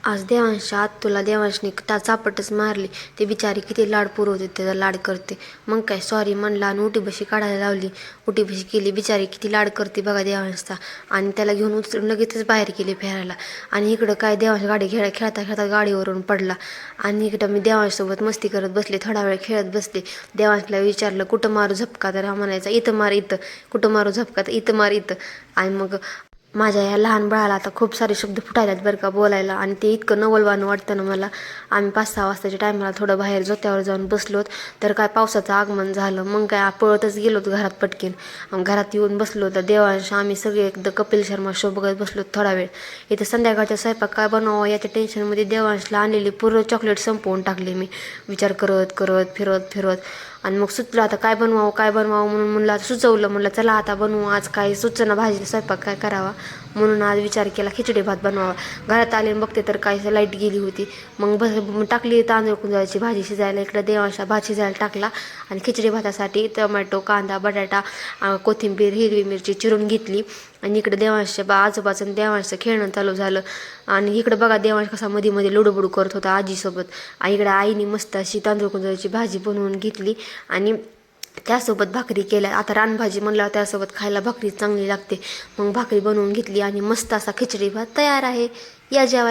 आज देवांशच्या आत्तूला देवांशने चापटच मारली. ते बिचारी किती लाड पुरवते, त्याचा लाड करते. मग काय सॉरी म्हणला आणि उठीबशी काढायला लावली. उठीबशी केली. बिचारी किती लाड करते बघा देवांशचा. आणि त्याला घेऊन उचलून लगेचच बाहेर गेले फिरायला. आणि इकडं काय देवांश गाडी खेळता खेळता गाडीवरून पडला. आणि इकडं मी देवांशसोबत मस्ती करत बसले. थोडा वेळ खेळत बसले. देवांशला विचारलं कुठं मारू झपका, तर हा म्हणायचा इथं मार इथं. कुठं मारू झपका, तर इथं मार इथं. आणि मग माझ्या ह्या लहान बाळाला आता खूप सारे शब्द फुटायलात बरं का बोलायला. आणि ते इतकं नवलवानं वाटतं ना मला. आम्ही 5-6 वाजताच्या टायमाला थोडं बाहेर जोत्यावर जाऊन बसलोत, तर काय पावसाचं आगमन झालं. मग काय पळतच गेलोत घरात पटकीन. घरात येऊन बसलो तर देवांश आम्ही सगळे एकदा कपिल शर्मा शो बघत बसलो थोडा वेळ. इथं संध्याकाळच्या स्वयंपाक काय बनवावं याच्या टेन्शनमध्ये देवांशला आणलेली पूर्ण चॉकलेट संपवून टाकले मी, विचार करत करत फिरत फिरत. आणि मग सुचलं आता काय बनवावं म्हणून म्हणलं आता सुचवलं, म्हणलं चला आता बनवू. आज काय सुचना भाजी स्वयंपाक काय करावा, म्हणून आज विचार केला खिचडी भात बनवावा. घरात आले बघते तर काय लाईट गेली होती. मग टाकली तांदूळ कुंजळाची भाजी शिजायला. इकडं देवांशा भात शिजायला टाकला. आणि खिचडी भातासाठी टोमॅटो, कांदा, बटाटा, कोथिंबीर, हिरवी मिरची चिरून घेतली. आणि इकडं देवांशच्या आजोबाचं देवांशचं खेळणं चालू झालं. आणि इकडं बघा देवांश कसा मध्ये मध्ये लुडबुड करत होता आजीसोबत. आणि इकडं आईने मस्त अशी तांदूळ कुंजळाची भाजी बनवून घेतली. आणि त्यासोबत भाकरी केल्या. आता रानभाजी म्हणल्यावर त्यासोबत खायला भाकरी चांगली लागते. मग भाकरी बनवून घेतली आणि मस्त असा खिचडी भात तयार आहे. या जेवायला.